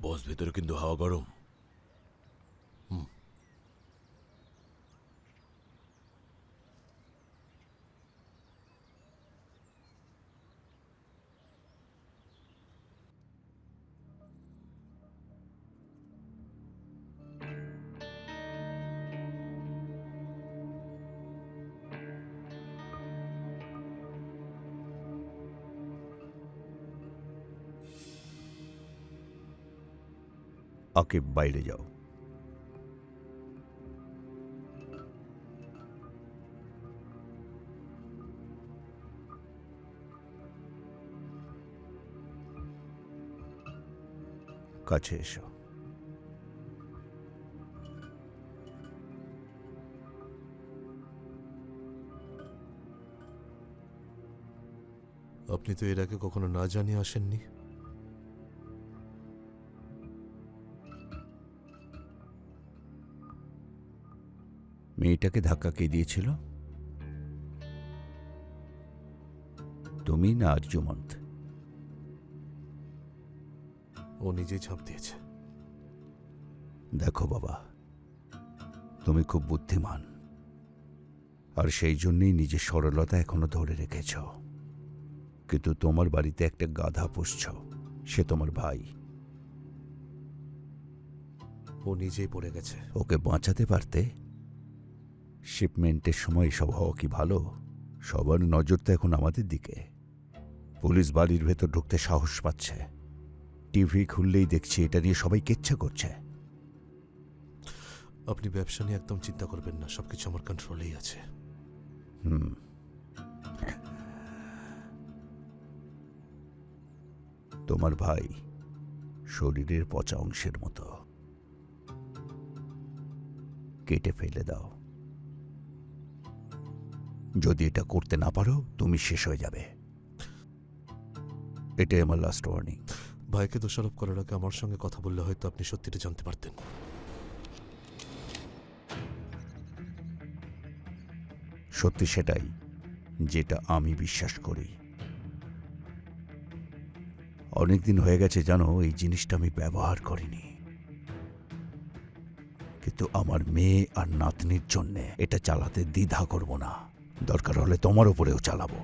বস, ভেতরে কিন্তু হাওয়া গরম। আকিব, বাইরে যাও। কাছে এসো। আপনি তো এর আগে কখনো না জানিয়ে আসেননি। মেয়েটাকে ধাক্কা কে দিয়েছিল? তুমি না আরজুমন্ত? ও নিজেই ঝাঁপ দিয়েছে। দেখো বাবা, তুমি খুব বুদ্ধিমান, আর সেই জন্যই নিজের সরলতা এখনো ধরে রেখেছ। কিন্তু তোমার বাড়িতে একটা গাধা পুষছ, সে তোমার ভাই। ও নিজেই পড়ে গেছে। ওকে বাঁচাতে পারতে। শিপমেন্টের সময় সব হওয়া কি ভালো? সবার নজর তো এখন আমাদের দিকে। পুলিশ বাড়ির ভেতর ঢুকতে সাহস পাচ্ছে। টিভি খুললেই দেখছি এটা নিয়ে সবাই কেচ্ছা করছে। আপনি ব্যবসা নিয়ে একদম চিন্তা করবেন না, সবকিছু আমার কন্ট্রোলেই আছে। তোমার ভাই শরীরের পচা অংশের মতো, কেটে ফেলে দাও। যদি এটা করতে না পারো, তুমি শেষ হয়ে যাবে। এটাই আমার লাস্ট ওয়ার্নিং। ভাইকে দোষারোপ করার আগে আমার সঙ্গে কথা বললে হয়তো আপনি সত্যিটা জানতে পারতেন। সত্যি সেটাই, যেটা আমি বিশ্বাস করি। অনেকদিন হয়ে গেছে জানো, এই জিনিসটা আমি ব্যবহার করিনি। কিন্তু আমার মেয়ে আর নাতনির জন্যে এটা চালাতে দ্বিধা করব না। দরকার হলে তোমার উপরেও চালাবো।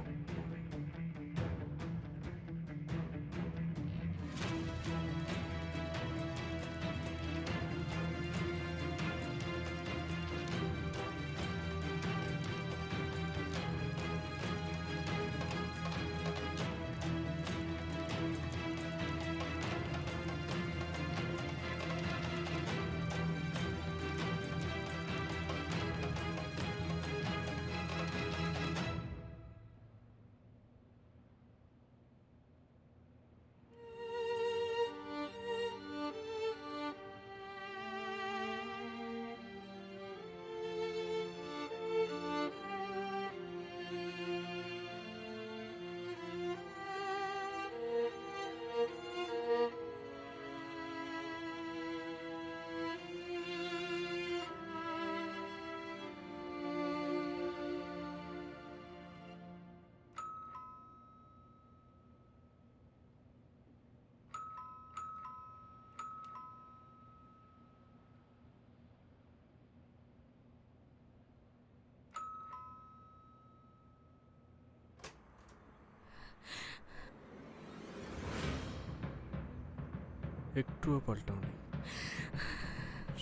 একটুও পাল্টাও নেই,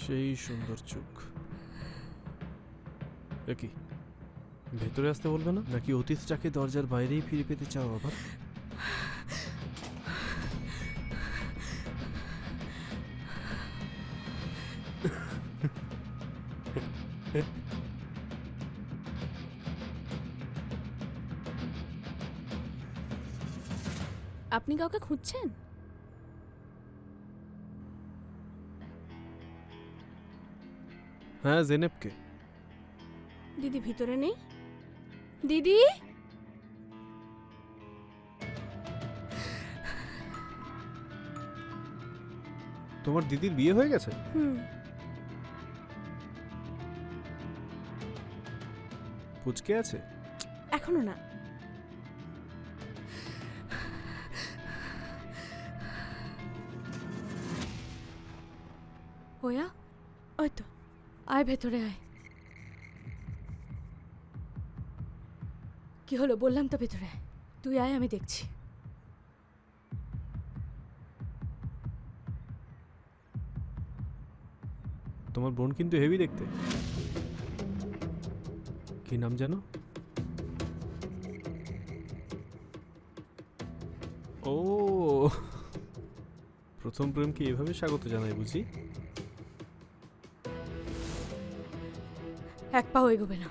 সেই সুন্দর চোখ। কি ভেতরে আসতে বলবে না, নাকি অতীতটাকে দরজার বাইরেই ফিরে পেতে চাও আবার? আপনি কাউকে খুঁজছেন? হ্যাঁ, জেনেবকে। দিদি ভিতরে নেই? দিদি, তোমার দিদির বিয়ে হয়ে গেছে? পুচকে আছে? এখনো না। ওয়া ওই তো। আয় ভেতরে আয়। কি হলো বললাম তো ভেতরে আয়। তুই আয়, আমি দেখছি। তোমার বোন কিন্তু হেভি দেখতে। কি নাম জানো? ও, প্রথম প্রেমকে এভাবে স্বাগত জানাই বুঝি? এক পাও এগোবে না।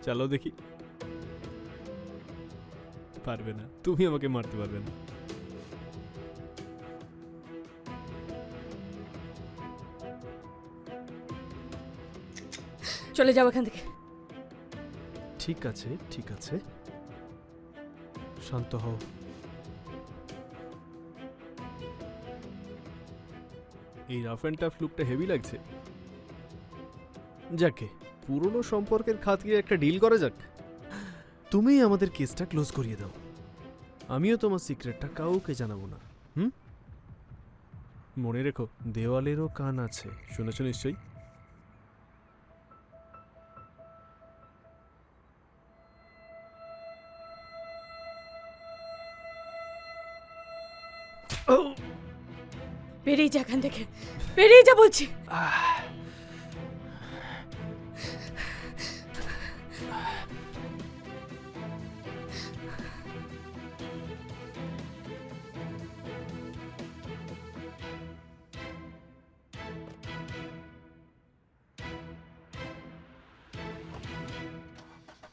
চলো দেখি। পারবে না, তুমি আমাকে মারতে পারবে না। চলে যাও এখান থেকে। ঠিক আছে ঠিক আছে, শান্ত হও। এই রাফ অ্যান্ড টাফ লুকটা হেভি লাগছে। যাকে পুরনো সম্পর্কের খাতিরে একটা ডিল করা যাক। তুমি আমাদের কেসটা ক্লোজ করিয়ে দাও, আমিও তোমার সিক্রেটটা কাউকে জানাবো না। মনে রেখো, দেওয়ালেরও কান আছে, শুনেছো নিশ্চয়ই? বেরিয়ে যা এখান থেকে, বেরিয়ে যা বলছি।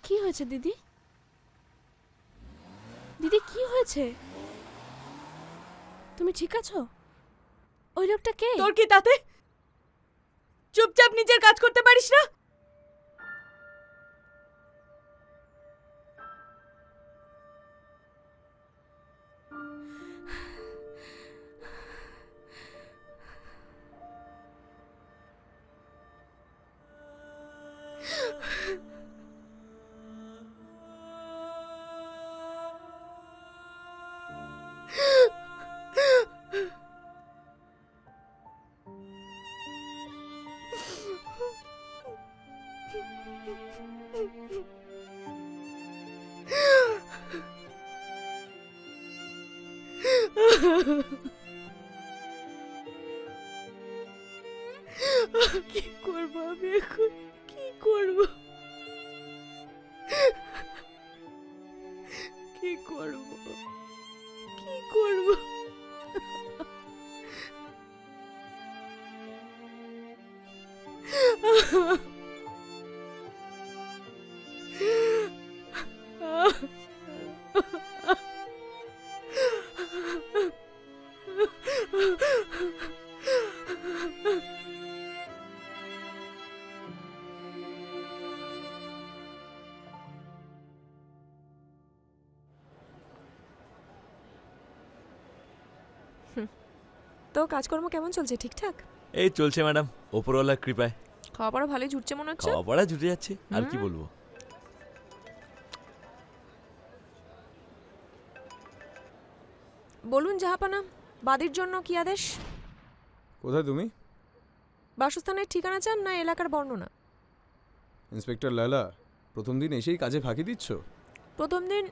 কি হয়েছে দিদি? দিদি কি হয়েছে? তুমি ঠিক আছো? ওই লোকটা কে? তোর কি তাতে? চুপচাপ নিজের কাজ করতে পারিস না? কি করবো আমি এখন? কি করবো? কি করবো? কি করবো? তো কাজকর্ম কেমন চলছে? ঠিকঠাক? এই চলছে ম্যাডাম, ওপরওয়ালার কৃপায়। খাওয়া পড়া ভালোই জুটছে মনে হচ্ছে। খাওয়া পড়া জুটে যাচ্ছে, আর কি বলবো। বলুন জাহাপানা, বাদীর জন্য কি আদেশ? কোথায় তুমি? বাসস্থানের ঠিকানা চান না এলাকার বর্ণনা? ইন্সপেক্টর লায়লা, প্রথম দিন এসেই কাজে ফাঁকি দিচ্ছ? প্রথম দিন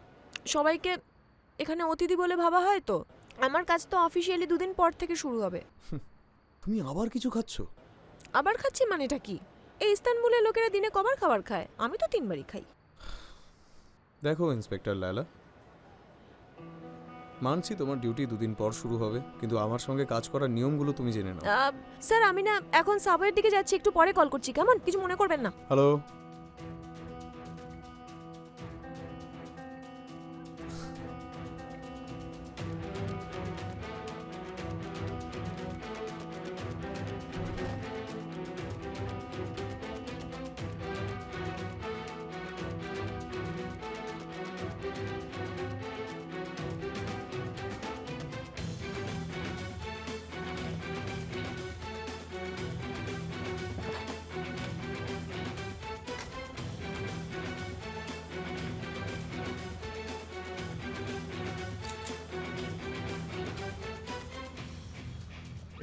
সবাইকে এখানে অতিথি বলে ভাবা হয়, তো আমার কাজ তো অফিসিয়ালি 2 দিন পর থেকে শুরু হবে। তুমি আবার কিছু খাচ্ছ? আবার খাচ্ছি মানেটা কি? এই ইস্তানবুলের লোকেরা দিনে কবার খাবার খায়, আমি তো 3 বারই খাই। দেখো ইন্সপেক্টর লায়লা, মানছি তোমার ডিউটি 2 দিন পর শুরু হবে, কিন্তু আমার সঙ্গে কাজ করার নিয়মগুলো তুমি জেনে নাও। স্যার আমি না এখন সাবওয়ের দিকে যাচ্ছি, একটু পরে কল করছি, কেমন? কিছু মনে করবেন না। হ্যালো,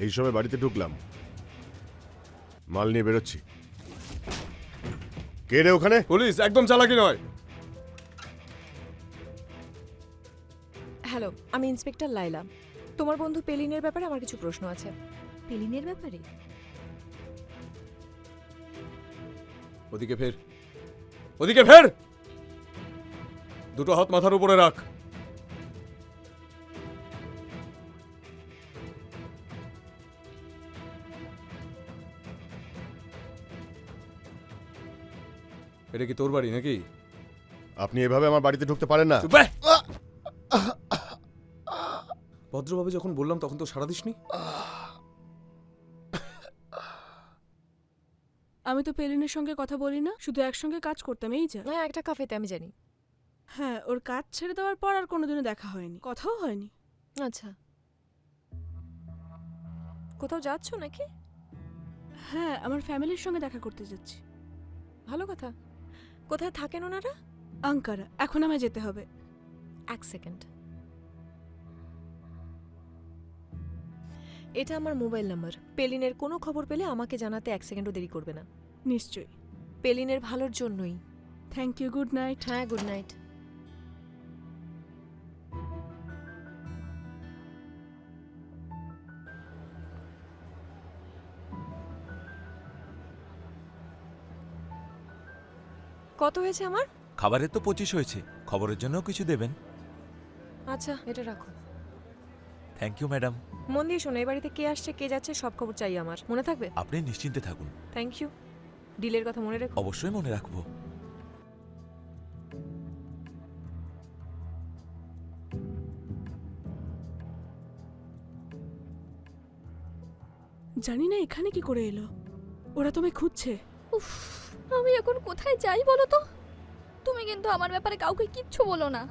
এই সময় বাড়িতে ঢুকলাম, মাল নিয়ে বেরোচ্ছি। কে রে ওখানে? পুলিশ, একদম চালাকি নয়। হ্যালো, আমি ইন্সপেক্টর লাইলা। তোমার বন্ধু পেলিনের ব্যাপারে আমার কিছু প্রশ্ন আছে। পেলিনের ব্যাপারে? ওদিকে ফের, ওদিকে ফের। দুটো হাত মাথার উপরে রাখ। এটা কি তোর বাড়ি নাকি? আপনি এভাবে আমার বাড়িতে ঢুকতে পারেন না। চুপ বে! ভদ্রভাবে যখন বললাম তখন তো সাড়া দিসনি। আমি তো পেলিনের সঙ্গে কথা বলি না, শুধু একসঙ্গে কাজ করতাম, এই যা। হ্যাঁ, একটা কাফেতে আমি জানি। হ্যাঁ, ওর কাজ ছেড়ে দেওয়ার পর আর কোনোদিনও দেখা হয়নি, কথাও হয়নি। আচ্ছা, কোথাও যাচ্ছ নাকি? হ্যাঁ, আমার ফ্যামিলির সঙ্গে দেখা করতে যাচ্ছি। ভালো কথা। কোথায় থাকেন ওনারা? আঙ্কারা। এখন আমায় যেতে হবে। এক সেকেন্ড। এটা আমার মোবাইল নাম্বার। পেলিনের কোনো খবর পেলে আমাকে জানাতে এক সেকেন্ডও দেরি করবে না। নিশ্চয়ই। পেলিনের ভালোর জন্যই। Thank you, good night. হ্যাঁ, গুড নাইট। কত হয়েছে আমার? খাবারের তো 25 হয়েছে, খবরের জন্যও কিছু দেবেন। আচ্ছা, এটা রাখো। Thank you madam. মন দিয়ে শোনো, এই বাড়িতে কে আসছে কে যাচ্ছে সব খবর চাই আমার। মনে থাকবে? আপনি নিশ্চিন্তে থাকুন। Thank you. ডিলের কথা মনে রেখো। অবশ্যই মনে রাখবো। জানি না এখানে কি করে এলো। ওরা তোমায় খুঁজছে। উফ, আমি এখন কোথায় যাই বলো তো? তুমি কিন্তু আমার ব্যাপারে কাউকে কিচ্ছু বলো না।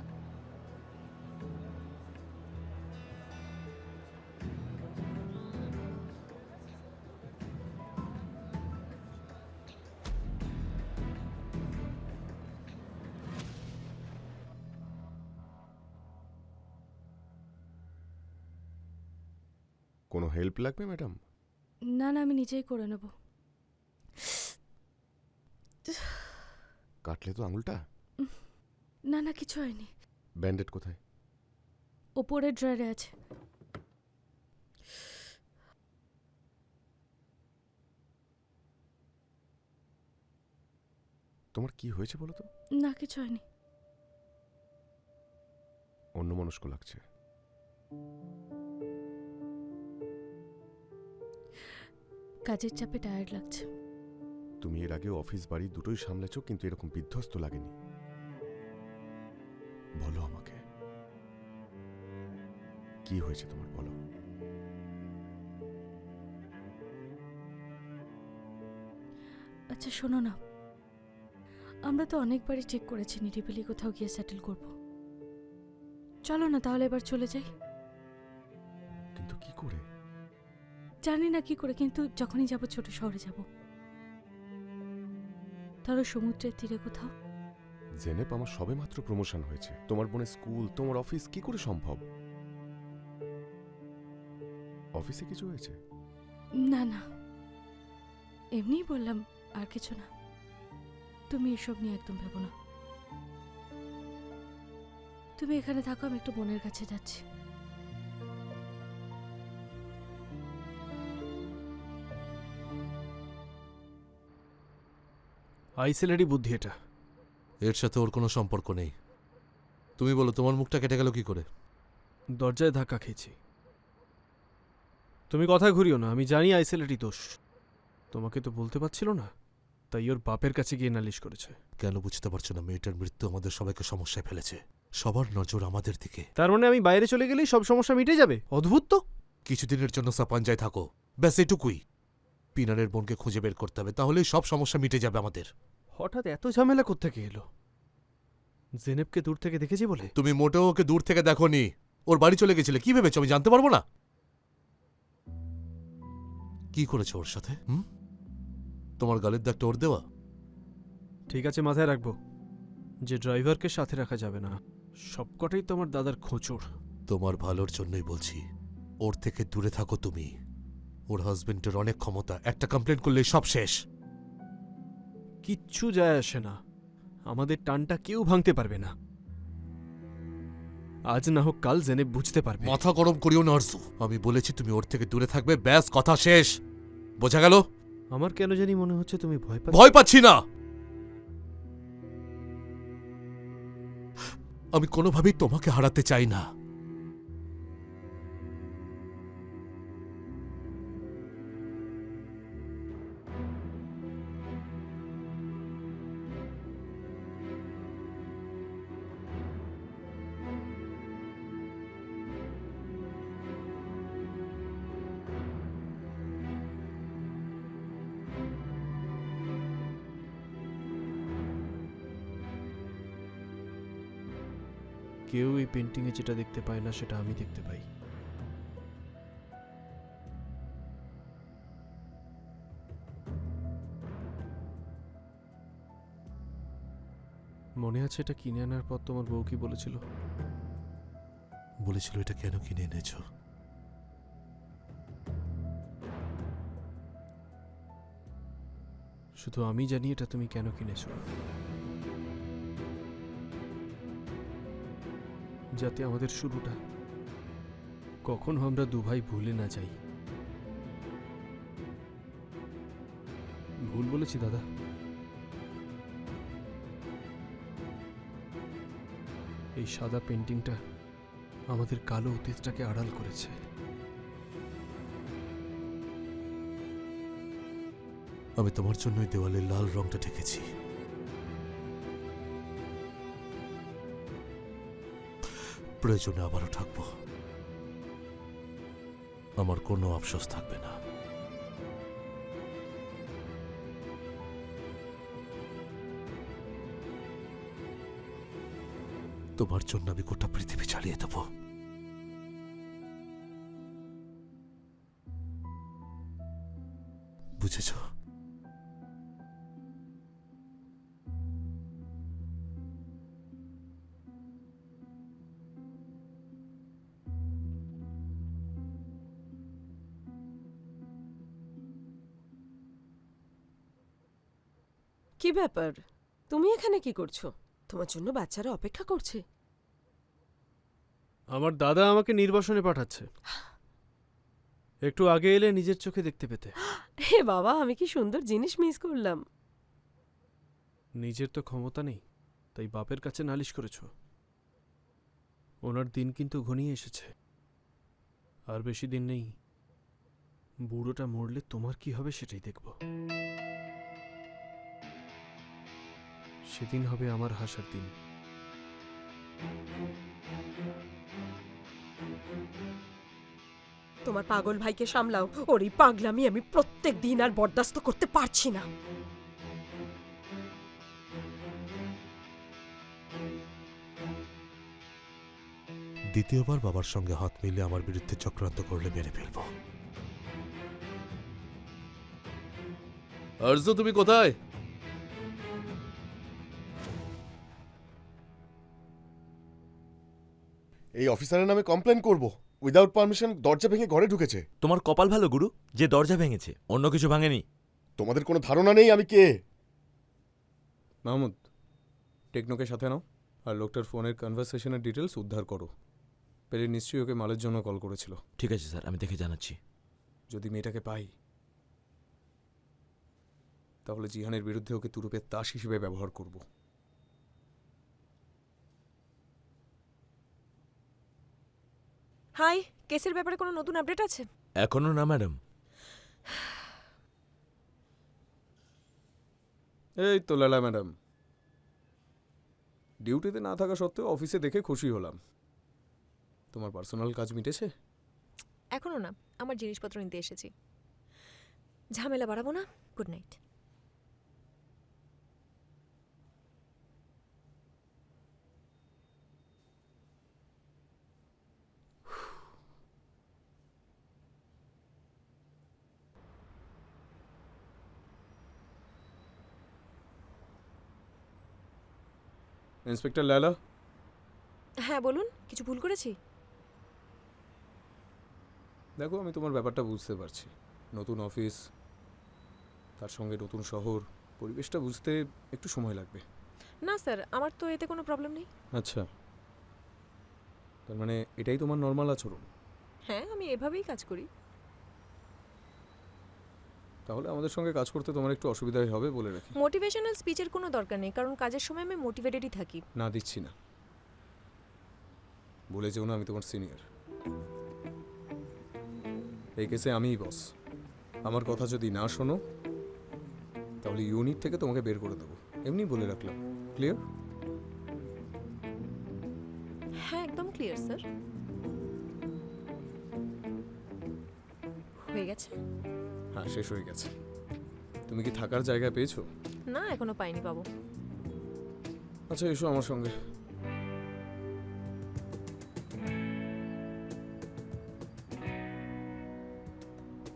কোনো হেল্প লাগবে ম্যাডাম? না না, আমি নিজেই করে নেব। কাটলে তো আঙুলটা? না না, কিছু হয়নি। ব্যান্ডেড কোথায়? ওপরের ড্রয়ারে আছে। তোমার কি হয়েছে বলো তো? না, কিছু হয়নি। অন্যমনস্ক লাগছে। কাজের চাপে টায়ার্ড লাগছে। তুমি এর আগে অফিস বাড়ি দুটোই সামলেছো, কিন্তু এরকম বিধ্বস্ত লাগেনি। বলো আমাকে, কি হয়েছে তোমার, বলো। আচ্ছা শোনো না, আমরা তো অনেকবারই ঠিক করেছি নিরিবিলি কোথাও গিয়ে সেটেল করব। চলো না তাহলে এবার চলে যাই। কিন্তু কি করে? জানি না কি করে, কিন্তু যখনই যাব ছোট শহরে যাব। ধরো সমুদ্রের তীরে কোথাও। জেনেপ, আমার সবে মাত্র প্রমোশন হয়েছে। তোমার বোনের স্কুল, তোমার অফিস, কি করে সম্ভব? অফিসে কিছু হয়েছে? না না, এমনিই বললাম, আর কিছু না। তুমি এসব নিয়ে একদম ভেবো না। তুমি এখানে থাকো, আমি একটু বোনের কাছে যাচ্ছি। আইসেলেরই বুদ্ধি এটা। এর সাথে ওর কোনো সম্পর্ক নেই। তুমি বলো, তোমার মুখটা কেটে গেল কি করে? দরজায় ধাক্কা খেয়েছি। তুমি কথায় ঘুরিও না, আমি জানি আইসেলেরই দোষ। তোমাকে তো বলতে পারছিল না, তাই ওর বাপের কাছে গিয়ে নালিশ করেছে। কেন বুঝতে পারছো না? মেয়েটার মৃত্যু আমাদের সবাইকে সমস্যায় ফেলেছে। সবার নজর আমাদের দিকে। তার মানে আমি বাইরে চলে গেলেই সব সমস্যা মিটে যাবে? অদ্ভুত তো। কিছুদিনের জন্য সাপাঞ্জায় থাকো, ব্যাস এটুকুই। পিনারের বোনকে খুঁজে বের করতে হবে, তাহলেই সব সমস্যা মিটে যাবে আমাদের। হঠাৎ এত ঝামেলা কোত্থেকে এলো? জেনেবকে দূর থেকে দেখেছি বলে? তুমি মোটেও ওকে দূর থেকে দেখোনি। ওর বাড়ি চলে গেছিলে, কি ভেবেছো আমি জানতে পারবো না? কি করেছো ওর সাথে? তোমার গালের দাগটা ওর দেওয়া? ঠিক আছে, মাথায় রাখবো যে ড্রাইভারকে সাথে রাখা যাবে না। সবকটাই তোমার দাদার খোঁচড়। তোমার ভালোর জন্যই বলছি, ওর থেকে দূরে থাকো তুমি। ওর হাজবেন্ডের অনেক ক্ষমতা, একটা কমপ্লেন করলেই সব শেষ। কিচ্ছু যায় আসে না, আমাদের টানটা কেউ ভাঙতে পারবে না। আজ না হোক কাল জেনে বুঝতে পারবে। মাথা গরম করিও না আরজু, আমি বলেছি তুমি ওর থেকে দূরে থাকবে, ব্যাস কথা শেষ। বোঝা গেল? আমার কেন জানি মনে হচ্ছে তুমি ভয় পাচ্ছ। ভয় পাচ্ছি না, আমি কোনোভাবেই তোমাকে হারাতে চাই না। কেউ এই পেন্টিংয়ে যেটা দেখতে পায় না সেটা আমি দেখতে পাই। মনে আছে এটা কিনে আনার পর তোমার বউ কি বলেছিল? বলেছিল এটা কেন কিনে এনেছো? শুধু আমি জানি এটা তুমি কেন কিনেছো, যাতে আমাদের শুরুটা কখনো আমরা দুভাই ভুলে না যাই। ভুল বলেছি দাদা? এই সাদা পেন্টিংটা আমাদের কালো অতীতটাকে আড়াল করেছে। আমি তোমার জন্যই দেওয়ালে লাল রংটা ঠেকেছি। প্রয়োজনে আবারও থাকবো, আমার কোনো আফসোস থাকবে না। তোমার জন্য আমি গোটা পৃথিবী চালিয়ে দেব। বুঝেছ? কি ব্যাপার, তুমি এখানে কি করছো? তোমার জন্য বাচ্চারা অপেক্ষা করছে। আমার দাদা আমাকে নির্বাসনে পাঠাচ্ছে, একটু আগে এলে নিজের চোখে দেখতে পেতে। হে বাবা, আমি কি সুন্দর জিনিস মিস করলাম। নিজের তো ক্ষমতা নেই, তাই বাপের কাছে নালিশ করেছ। ওনার দিন কিন্তু ঘনিয়ে এসেছে, আর বেশি দিন নেই। বুড়োটা মরলে তোমার কি হবে সেটাই দেখব। সেদিন হবে আমার হাসার দিন। তোমার পাগল ভাইকে সামলাও, ওর এই পাগলামি আমি প্রত্যেক দিন আর বরদাস্ত করতে পারছি না। দ্বিতীয়বার বাবার সঙ্গে হাত মিলে আমার বিরুদ্ধে চক্রান্ত করলে মেরে ফেলব। আরজু, তুমি কোথায়? এই অফিসারের নামে কমপ্লেন করব। উইদাউট পারমিশন দরজা ভেঙে ঘরে ঢুকেছে। তোমার কপাল ভালো গুরু যে দরজা ভেঙেছে, অন্য কিছু ভাঙেনি। তোমাদের কোনো ধারণা নেই আমি কে। মাহমুদ, টেকনোকে সাথে নাও আর লোকটার ফোনের কনভারসেশনের ডিটেলস উদ্ধার করো। পেলে নিশ্চয়ই ওকে মালের জন্য কল করেছিল। ঠিক আছে স্যার, আমি দেখে জানাচ্ছি। যদি মেয়েটাকে পাই তাহলে জিহানের বিরুদ্ধে ওকে তুরুপের তাস হিসেবে ব্যবহার করব। হাই, কেসের ব্যাপারে কোনো নতুন আপডেট আছে? এখনো না ম্যাডাম। এই তো লালা ম্যাডাম, ডিউটিতে না থাকা সত্ত্বেও অফিসে দেখে খুশি হলাম। তোমার পার্সোনাল কাজ মিটেছে? এখনো না, আমার জিনিসপত্র নিতে এসেছি। ঝামেলা বাড়াবো না। Good night. ইন্সপেক্টর লালা। হ্যাঁ বলুন, কিছু ভুল করেছি? দেখো, আমি তোমার ব্যাপারটা বুঝতে পারছি। নতুন অফিস, তার সঙ্গে নতুন শহর, পরিবেশটা বুঝতে একটু সময় লাগবে। না স্যার, আমার তো এতে কোনো প্রবলেম নেই। আচ্ছা, তার মানে এটাই তোমার নর্মাল আচরণ? হ্যাঁ, আমি এভাবেই কাজ করি। তাহলে আমাদের সঙ্গে কাজ করতে তোমার একটু অসুবিধাই হবে বলে রাখি। মোটিভেশনাল স্পিচের কোনো দরকার নেই, কারণ কাজের সময় আমি মোটিভেটেডই থাকি। না, দিচ্ছি না, বলে যেও না আমি তোমার সিনিয়র। এই কেসে আমিই বস। আমার কথা যদি না শোনো তাহলে ইউনিট থেকে তোমাকে বের করে দেবো, এমনি বলে রাখলাম। ক্লিয়ার? হ্যাঁ, একদম ক্লিয়ার স্যার। হয়ে গেছে? হ্যাঁ, শেষ হয়ে গেছে। তুমি কি থাকার জায়গা পেয়েছো? না, এখনো পাইনি, পাবো। আচ্ছা, এসো আমার সঙ্গে।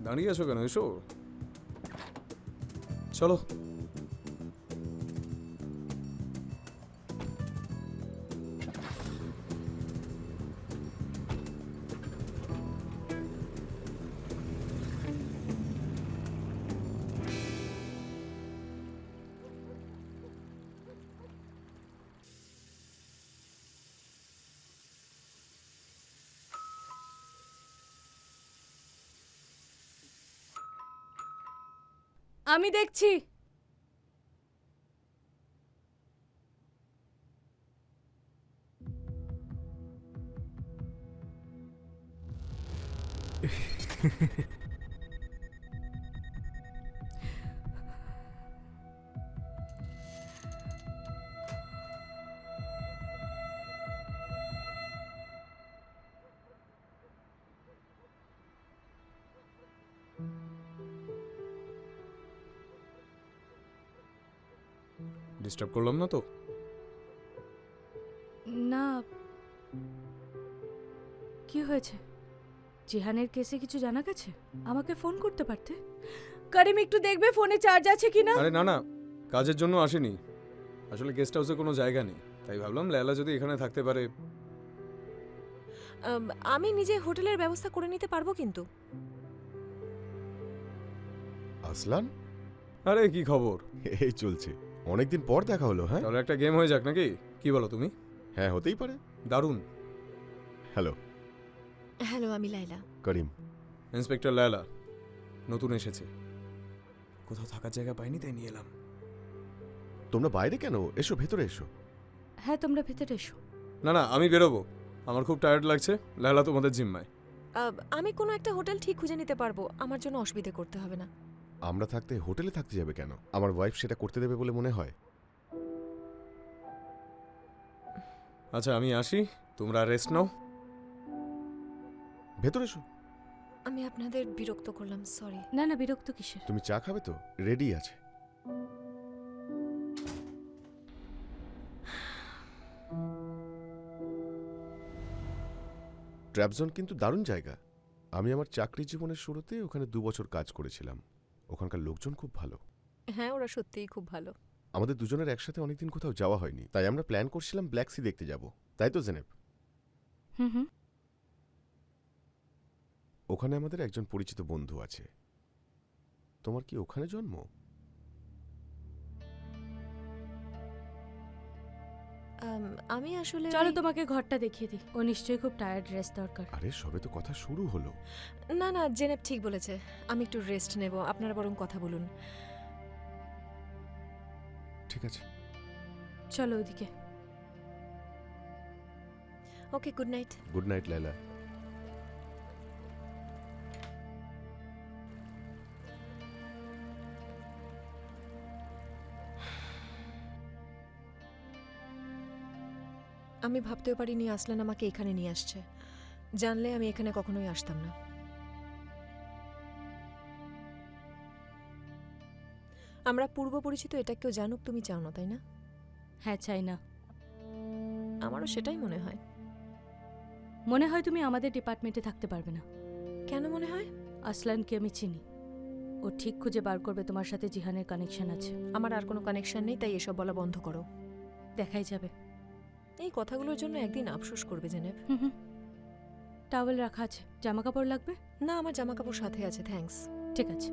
দাঁড়িয়ে আছো কেন? এসো, চলো। আমি দেখছি। ডিস্টার্ব করলাম না তো? না, কি হয়েছে? জিহানের কেসে কিছু জানা গেছে? আমাকে ফোন করতে পারতে। করিম, একটু দেখবে ফোনে চার্জ আছে কিনা। আরে না না, কাজের জন্য আসেনি। আসলে গেস্ট হাউসে কোনো জায়গা নেই, তাই ভাবলাম লায়লা যদি এখানে থাকতে পারে। আমি নিজে হোটেলের ব্যবস্থা করে নিতে পারবো কিন্তু। আসলান, আরে কি খবর? এই চলছে। অনেকদিন পর দেখা হলো। হ্যাঁ তাহলে একটা গেম হয়ে যাক নাকি? কি বলো তুমি? হ্যাঁ, হতেই পারে। দারুণ। হ্যালো, হ্যালো, আমি লাইলা। করিম। ইন্সপেক্টর লায়লা নতুন এসেছে, কোথাও থাকার জায়গা পাইনি তাই নিয়ে এলাম। তোমরা বাইরে কেন? এসো, ভেতরে এসো। হ্যাঁ, তোমরা ভেতরে এসো। না না, আমি বেরোবো, আমার খুব টায়ার্ড লাগছে। লায়লা তোমাদের জিম্মায়। আমি কোনো একটা হোটেল ঠিক খুঁজে নিতে পারবো, আমার জন্য অসুবিধে করতে হবে না। আমরা থাকতে হোটেলে থাকতে যাবে কেন? আমার ওয়াইফ সেটা করতে দেবে বলে মনে হয়? আচ্ছা, আমি আসি, তোমরা রেস্ট নাও। ভেতরে এসো। আমি আপনাদের বিরক্ত করলাম, সরি। না না, বিরক্ত কিসের? তুমি চা খাবে তো? রেডি আছে। ট্র্যাপজোন কিন্তু দারুণ জায়গা। আমি আমার চাকরি জীবনের শুরুতে ওখানে 2 বছর কাজ করেছিলাম। ওখানকার লোকজন খুব ভালো। হ্যাঁ, ওরা সত্যিই খুব ভালো। আমাদের দুজনের একসাথে অনেকদিন কোথাও যাওয়া হয়নি, তাই আমরা প্ল্যান করছিলাম ব্ল্যাক সি দেখতে যাব। তাই তো জেনেব? হুম হুম। ওখানে আমাদের একজন পরিচিত বন্ধু আছে। তোমার কি ওখানে জন্ম? আমি আসলে চলো তোমাকে ঘরটা দেখিয়ে দিই। ও নিশ্চয়ই খুব টায়ার্ড, রেস্ট দরকার। আরে সবে তো কথা শুরু হলো। না না, জেনেব ঠিক বলেছে, আমি একটু রেস্ট নেব, আপনারা বরং কথা বলুন। ঠিক আছে। চলো ওদিকে। Okay, good night. Good night Laila. আমি ভাবতেও পারিনি আসলান আমাকে এখানে নিয়ে আসছে। জানলে আমি এখানে কখনোই আসতাম না। আমরা পূর্ব পরিচিত, এটা কেউ জানুক তুমি চাও না, তাই না? হ্যাঁ, চাই না। আমারও সেটাই মনে হয়। মনে হয় তুমি আমাদের ডিপার্টমেন্টে থাকতে পারবে না। কেন মনে হয়? আসলানকে আমি চিনি। ও ঠিক খুঁজে বার করবে তোমার সাথে জিহানের কানেকশন আছে। আমার আর কোনো কানেকশন নেই, তাই এসব বলা বন্ধ করো। দেখাই যাবে। এই কথাগুলোর জন্য একদিন আফসোস করবে জেনেব। হুম হুম। টাওয়েল রাখা আছে, জামা কাপড় লাগবে? না, আমার জামা কাপড় সাথে আছে, থ্যাঙ্কস। ঠিক আছে।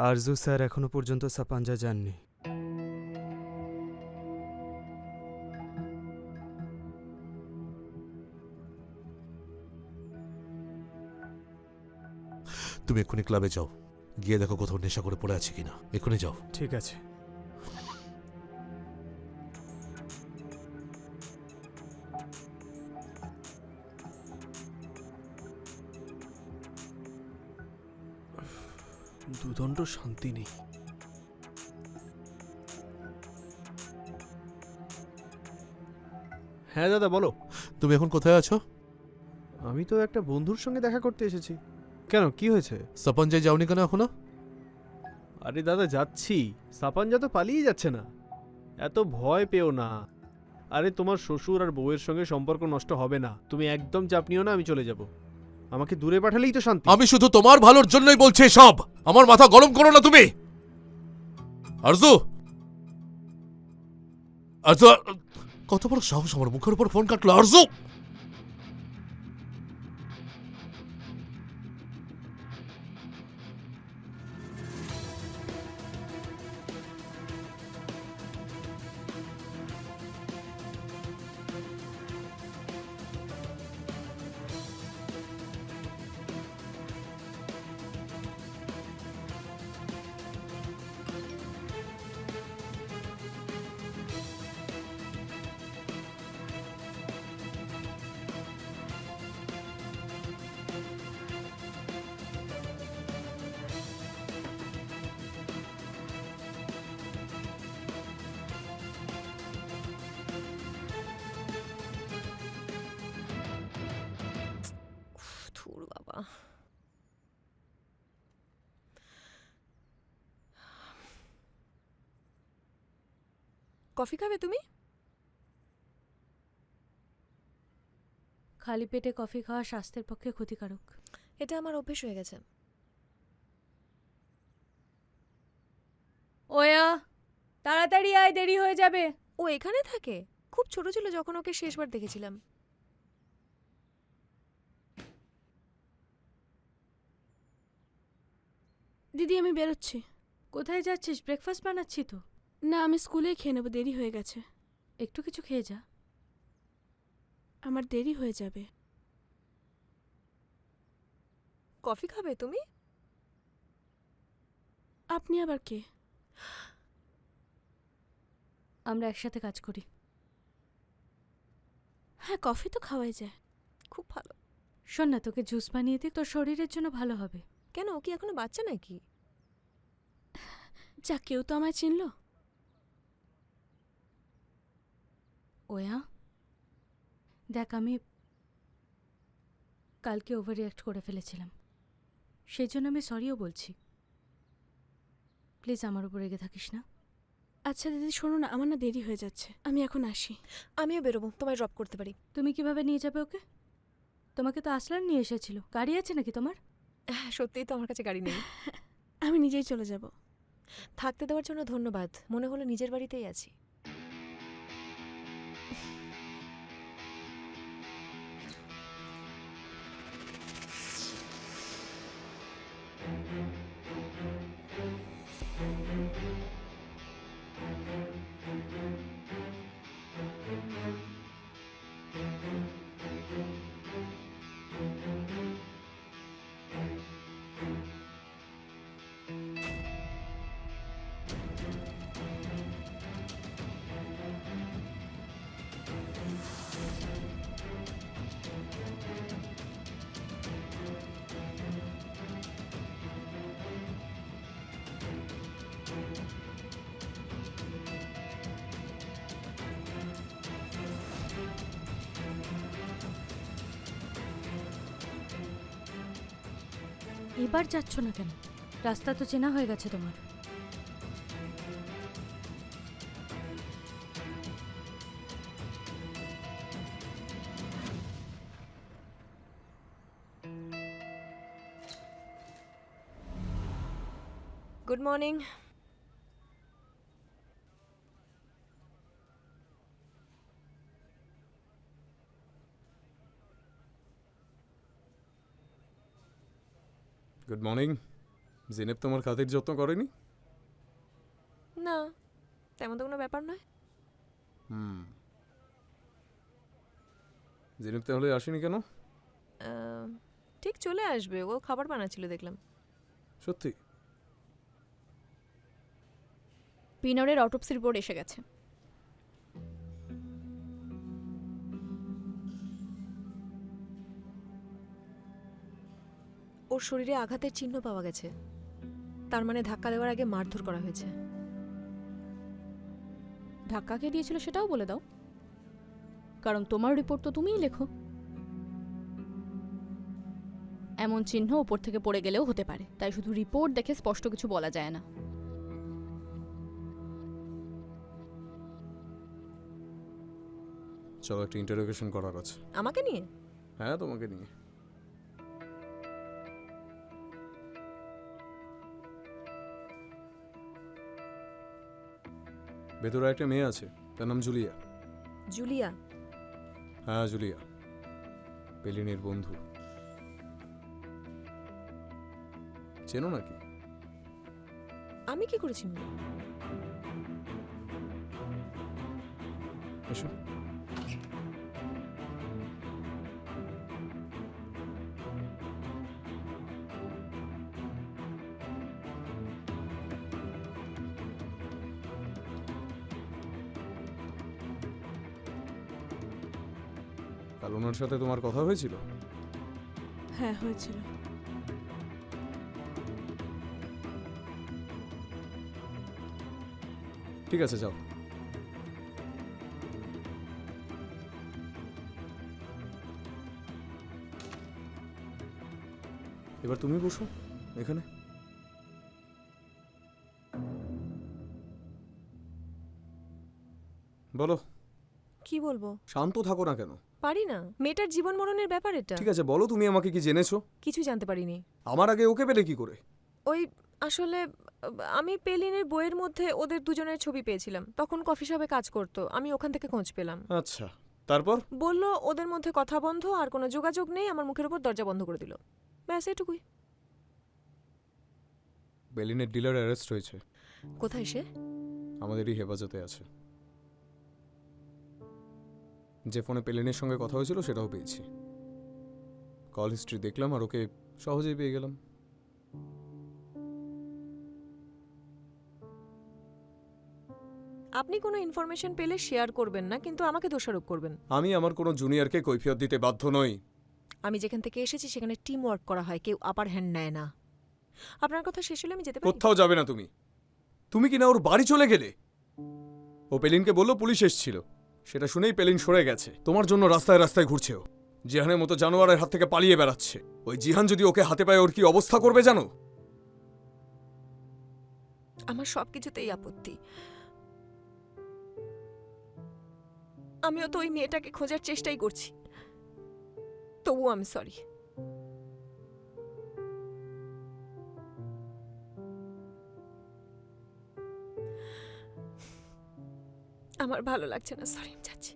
আরজু স্যার এখনো পর্যন্ত সাপাঞ্জা যাননি। তুমি এক্ষুনি ক্লাবে যাও, গিয়ে দেখো কোথাও নেশা করে পড়ে আছে কিনা। এক্ষুনি যাও। ঠিক আছে। দুদণ্ড শান্তি নেই। হ্যাঁ দাদা বলো। তুমি এখন কোথায় আছো? আমি তো একটা বন্ধুর সঙ্গে দেখা করতে এসেছি। কেন, কি হয়েছে? সাপাঞ্জায় যাওনি কেন এখনো? আরে দাদা যাচ্ছি, সাপাঞ্জা তো পালিয়ে যাচ্ছে না। এত ভয় পেও না। আরে তোমার শ্বশুর আর বউয়ের সঙ্গে সম্পর্ক নষ্ট হবে না, তুমি একদম চাপ নিও না, আমি চলে যাব। আমাকে দূরে পাঠালেই তো শান্তি। আমি শুধু তোমার ভালোর জন্যই বলছি সব। আমার মাথা গরম করো না তুমি। আরজু, আরজু, কত বড় সাহস আমার মুখের উপর ফোন কাটলো। আরজু, ধুর বাবা। কফি খাবে তুমি? খালি পেটে কফি খাওয়া স্বাস্থ্যের পক্ষে ক্ষতিকারক। এটা আমার অভ্যেস হয়ে গেছে। ওয়া, তাড়াতাড়ি আয়, দেরি হয়ে যাবে। ও এখানে থাকে? খুব ছোট ছিল যখন ওকে শেষবার দেখেছিলাম। দিদি আমি বেরোচ্ছি। কোথায় যাচ্ছিস? ব্রেকফাস্ট বানাচ্ছি তো। না, আমি স্কুলেই খেয়ে নেবো, দেরি হয়ে গেছে। একটু কিছু খেয়ে যা। আমার দেরি হয়ে যাবে। কফি খাবে তুমি? আপনি আবার কে? আমরা একসাথে কাজ করি। হ্যাঁ, কফি তো খাওয়াই যায়। খুব ভালো। শোন না, তোকে জুস বানিয়ে দিই, তোর শরীরের জন্য ভালো হবে। কেন, ও কি এখনো বাচ্চা নাকি? যা, কেউ তো আমায় চিনল। ওয়া, দেখ আমি কালকে ওভার রিঅ্যাক্ট করে ফেলেছিলাম, সেই জন্য আমি সরিও বলছি। প্লিজ আমার উপর রেগে থাকিস না। আচ্ছা দিদি শোনো না, আমার না দেরি হয়ে যাচ্ছে, আমি এখন আসি। আমিও বেরোবো, তোমায় ড্রপ করতে পারি। তুমি কিভাবে নিয়ে যাবে ওকে? তোমাকে তো আসলান নিয়ে এসেছিল। গাড়ি আছে নাকি তোমার? সত্যিই তো আমার কাছে গাড়ি নেই। আমি নিজেই চলে যাব। থাকতে দেওয়ার জন্য ধন্যবাদ, মনে হলো নিজের বাড়িতেই আছি। এবার যাচ্ছ না কেন? রাস্তা তো চেনা হয়ে গেছে তোমার। Good morning. Good morning. জিনেব তোমার খাতির যত্ন করেনি? না, তেমন তো কোনো ব্যাপার নয়। জিনেব তাহলে আসেনি কেন? ঠিক চলে আসবে, ও খাবার বানাচ্ছিল দেখলাম। সত্যি? পিনরের অটোপসি রিপোর্ট এসে গেছে। ওর শরীরে আঘাতের চিহ্ন পাওয়া গেছে, তার মানে ধাক্কা দেওয়ার আগে মারধর করা হয়েছে। ধাক্কা কে দিয়েছিল সেটাও বলে দাও, কারণ তোমার রিপোর্ট তো তুমিই লেখো। এমন চিহ্ন উপর থেকে পড়ে গেলেও হতে পারে, তাই শুধু রিপোর্ট দেখে স্পষ্ট কিছু বলা যায় না। চলো, একটা ইন্টারোগেশন করার আছে। আমাকে নিয়ে? হ্যাঁ, তোমাকে নিয়ে। ভেতরে একটা মেয়ে আছে, তার নাম জুলিয়া। জুলিয়া? হ্যাঁ, জুলিয়া, পেলিনের বন্ধু। চেনো নাকি? আমি কি করেছি? এসো। কাল ওনার সাথে তোমার কথা হয়েছিল? হ্যাঁ, হয়েছিল। ঠিক আছে, যাও। এবার তুমি বসো এখানে। বলো। কি বলবো? শান্ত থাকো না কেন? পারি না, মেয়েটার জীবন মরণের ব্যাপার এটা। ঠিক আছে, বলো তুমি আমাকে কি জেনেছো? কিছু জানতে পারিনি। আমার আগে ওকে পেলে কি করে? ওই আসলে আমি পেলিনের বইয়ের মধ্যে ওদের দুজনের ছবি পেয়েছিলাম, তখন কফি শপে কাজ করতো, আমি ওখান থেকে খোঁজ পেলাম। আচ্ছা, তারপর? বলল ওদের মধ্যে কথা বন্ধ, আর কোনো যোগাযোগ নেই, আমার মুখের উপর দরজা বন্ধ করে দিল। ব্যাস এটুকুই। পেলিনের ডিলার অ্যারেস্ট হয়েছে। কোথায় সে? আমাদেরই হেফাজতে আছে। যে ফোনে পেলিনের সঙ্গে কথা হয়েছিল সেটাও পেয়েছি। কল হিস্ট্রি দেখলাম আর ওকে সহজেই পেয়ে গেলাম। আপনি কোনো ইনফরমেশন পেলে শেয়ার করবেন না, কিন্তু আমাকে দোষারোপ করবেন। আমি আমার কোনো জুনিয়রকে কৈফিয়ত দিতে বাধ্য নই। আমি যেখান থেকে এসেছি সেখানে টিম ওয়ার্ক করা হয়, কেউ আপার হ্যান্ড নেয় না। আপনার কথা শেষ হলে আমি যেতে পারি? কোথাও যাবে না তুমি। তুমি কিনা ওর বাড়ি চলে গেলে। ও পেলিনকে বলল পুলিশ এসেছিল, সেটা শুনেই পেলিন সরে গেছে। তোমার জন্য রাস্তায় রাস্তায় ঘুরছে ও, জিহানের মতো জানোয়ারের হাত থেকে পালিয়ে বেড়াচ্ছে। ওই জিহান যদি ওকে হাতে পায় ওর কি অবস্থা করবে জানো? আমার সবকিছুতেই আপত্তি। আমিও তো ওই মেয়েটাকে খোঁজার চেষ্টাই করছি, তবুও আমি সরি। আমার ভালো লাগছে না, সরি, আমি যাচ্ছি।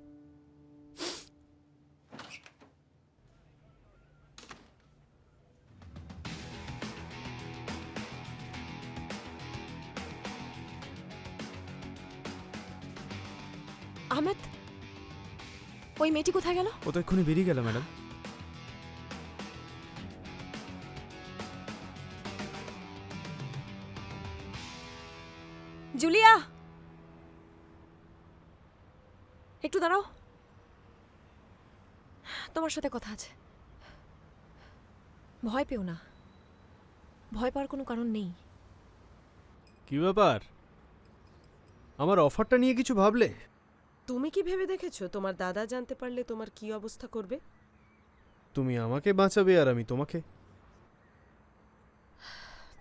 আহমেদ, ওই মেয়েটি কোথায় গেল? ও তো এক্ষুনি বেরিয়ে গেল ম্যাডাম। জুলিয়া, একটু দাঁড়াও, তোমার সাথে কথা আছে। ভয় পেও না, ভয় পাওয়ার কোনো কারণ নেই। কি ব্যাপার, আমার অফারটা নিয়ে কিছু ভাবলে? তুমি কি ভেবে দেখেছো তোমার দাদা জানতে পারলে তোমার কি অবস্থা করবে? তুমি আমাকে বাঁচাবে আর আমি তোমাকে।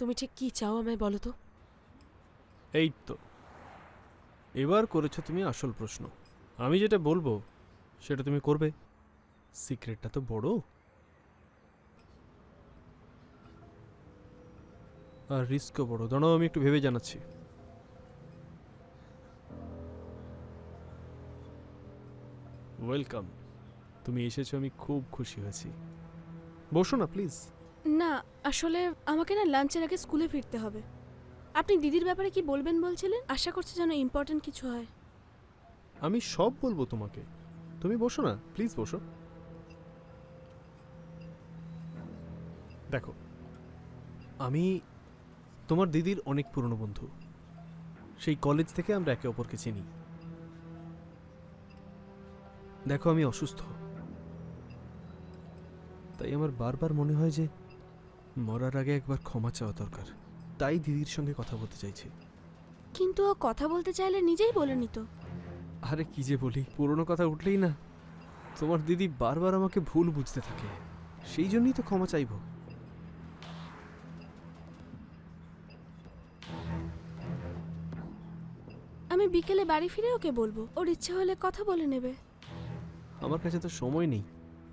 তুমি ঠিক কি চাও আমায় বলো তো? এই তো এবার করেছো তুমি আসল প্রশ্ন। আমি যেটা বলবো সেটা তুমি করবে। সিক্রেটটা তো বড়, আর রিস্কও বড়। দাঁড়াও আমি একটু ভেবে জানাচ্ছি। ওয়েলকাম, তুমি এসেছো, আমি খুব খুশি হয়েছি। বসো না প্লিজ। না আসলে আমাকে না লাঞ্চের আগে স্কুলে ফিরতে হবে। আপনি দিদির ব্যাপারে কি বলবেন বলছিলেন? আশা করছি যেন ইম্পর্টেন্ট কিছু হয়। আমি সব বলবো তোমাকে, তুমি বসো না প্লিজ, বসো। দেখো, আমি তোমার দিদির অনেক পুরনো বন্ধু। সেই কলেজ থেকে আমরা একে অপরকে চিনি। দেখো, আমি অসুস্থ, তাই আমার বারবার মনে হয় যে মরার আগে একবার ক্ষমা চাওয়া দরকার। তাই দিদির সঙ্গে কথা বলতে চাইছি। কিন্তু ও কথা বলতে চাইলে নিজেই বলে নিত। আরে কি যে বলি, পুরনো কথা উঠলেই না তোমার দিদি বারবার আমাকে ভুল বুঝতে থাকে। সেই জন্যই তো ক্ষমা চাইবো। আমি বিকেলে বাড়ি ফিরে ওকে বলবো, ওর ইচ্ছে হলে কথা বলে নেবে। আমার কাছে তো সময় নেই।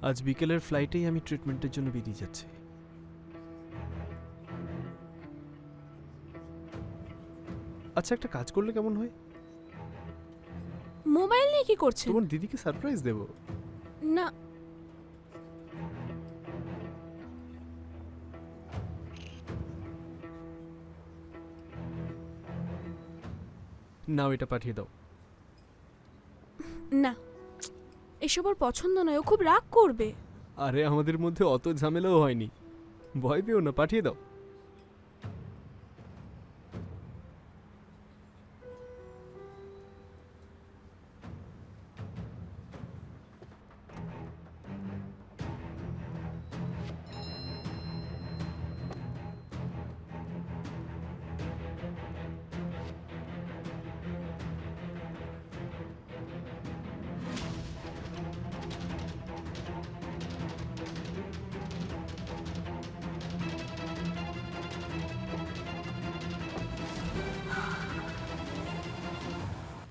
আজ বিকেলের ফ্লাইটেই আমি ট্রিটমেন্টের জন্য বেরিয়ে যাচ্ছি। আচ্ছা, একটা কাজ করলে কেমন হয়? মোবাইল নিয়ে কি করছেন? তোমার দিদিকে সারপ্রাইজ দেব। না নাও, এটা পাঠিয়ে দাও। না, এসব ওর পছন্দ নয়, ও খুব রাগ করবে। আরে আমাদের মধ্যে অত ঝামেলাও হয়নি, ভয় পেও না, পাঠিয়ে দাও।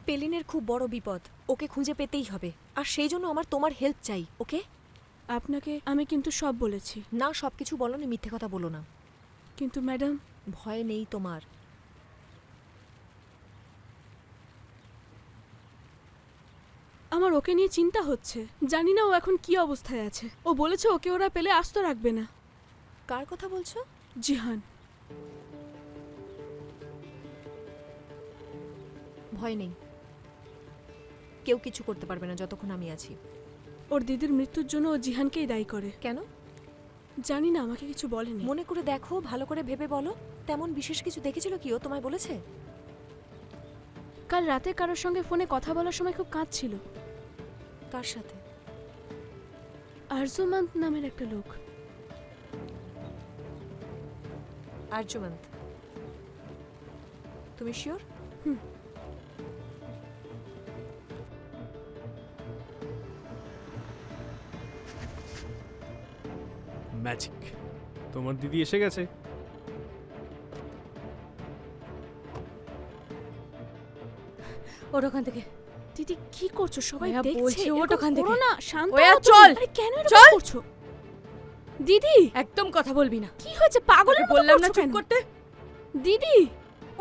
পেলিনের খুব বড় বিপদ, ওকে খুঁজে পেতেই হবে। আর সেই জন্য আমার তোমার হেল্প চাই, ওকে? আপনাকে আমি কিন্তু সব বলেছি। না, সবকিছু বলো না, মিথ্যে কথা বলো না। কিন্তু ম্যাডাম, ভয় নেই তোমার। আমার ওকে নিয়ে চিন্তা হচ্ছে। জানি না ও এখন কি অবস্থায় আছে। ও বলেছে ওকে ওরা পেলে আস্ত রাখবে না। কার কথা বলছো? জিহান। ভয় নেই, কেউ কিছু করতে পারবে না যতক্ষণ আমি আছি। ওর দিদির মৃত্যুর জন্য ও জিহানকেই দায়ী করে। কেন? জানি না, আমাকে কিছু বলেনি। মনে করে দেখো, ভালো করে ভেবে বলো। তেমন বিশেষ কিছু দেখেছিল কি ও, তোমায় বলেছে? কাল রাতে কারোর সঙ্গে ফোনে কথা বলার সময় খুব কাঁদছিল। কার সাথে? আরজুমান্ত নামের একটা লোক। আর্যমন্ত? তুমি শিওর? ম্যাজিক, তোমার দিদি এসে গেছে। ওর ওখান থেকে। দিদি কি করছো? সবাই ওয়া দেখছে। বলছি, ওঠ এরকম ওখান থেকে। করো না, শান্ত ওয়া হও তুমি। চল। আরে কেন এরকম চল। করছো? দিদি একদম কথা বলবি না। কি হয়েছে? পাগলের মতো বললাম না করছো চুপ কেন? করতে। দিদি,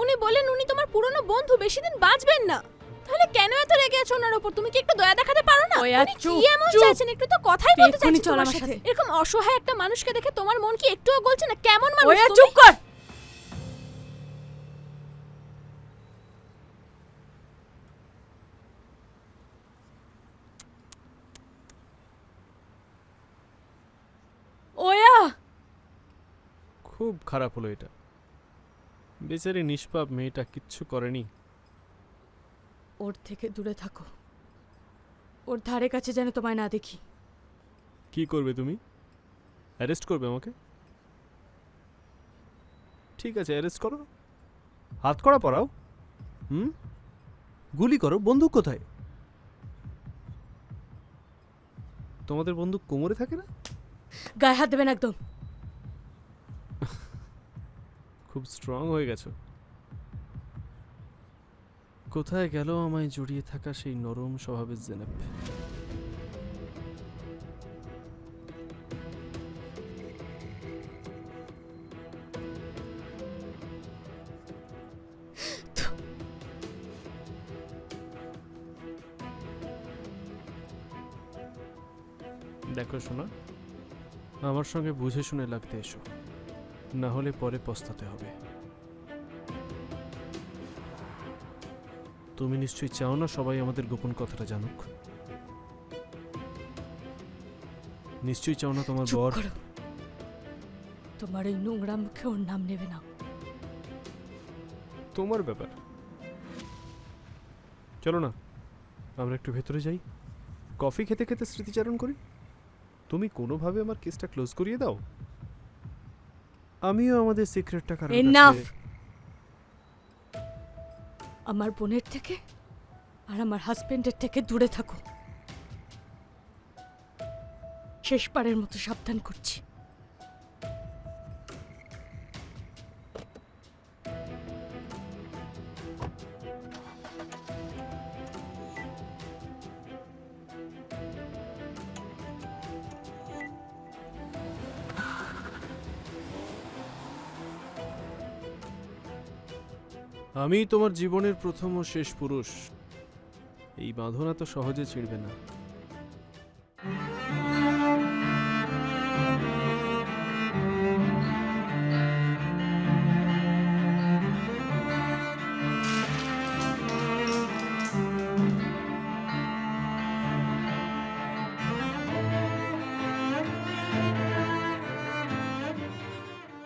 উনি বলেন উনি তোমার পুরনো বন্ধু, বেশি দিন বাঁচবেন না। তাহলে কেন এত রেগে আছো ওনার উপর? তুমি কি একটু দয়া দেখাতে পারো না? ওয়া উনি কি চুপ, এমন চুপ। চাইছেন? একটু তো কথাই বলতে এক্ষুনি চাইছেন চল তোমার আমার সাথে। সাথে। এরকম অসহায় একটা মানুষকে দেখে তোমার মন কি একটুও গলছে না? কেমন মানুষ ওয়া তুমি? চুপ কর। ওয়া খুব খারাপ হলো এটা। বেচারি নিষ্পাপ মেয়েটা কিচ্ছু করেনি। ওর থেকে দূরে থাকো। ওর ধারে কাছে যেন তোমায় না দেখি। কি করবে তুমি? অ্যারেস্ট করবে আমাকে? ঠিক আছে, অ্যারেস্ট করো, হাত কড়া পরাও, গুলি করো। বন্দুক কোথায়? তোমাদের বন্দুক কোমরে থাকে না? গায়ে হাত দেবেন একদম। খুব স্ট্রং হয়ে গেছো। কোথায় গেল আমায় জড়িয়ে থাকা সেই নরম স্বভাবের জেনেব? দেখো শোনা, আমার সঙ্গে বুঝে শুনে লাগতে এসো, না হলে পরে পস্তাতে হবে। তুমি নিশ্চয়ই চাও না সবাই আমাদের গোপন কথাটা জানুক? নিশ্চয়ই চাও না তোমার চুপ বর? করো। তোমার ওই নোংরা মুখে ওর নাম নেবে না। তোমার ব্যাপার। চলো না, আমরা একটু ভেতরে যাই, কফি খেতে খেতে স্মৃতিচারণ করি। তুমি কোনোভাবে আমার কেসটা ক্লোজ করিয়ে দাও, আমিও আমাদের সিক্রেটটা কারণ এনাফ। আমার বোনের থেকে আর আমার হাজবেন্ডের থেকে দূরে থাকো। শেষবারের মতো সাবধান করছি। আমি তোমার জীবনের প্রথম ও শেষ পুরুষ, এই বাঁধন এত সহজে ছিঁড়বে না।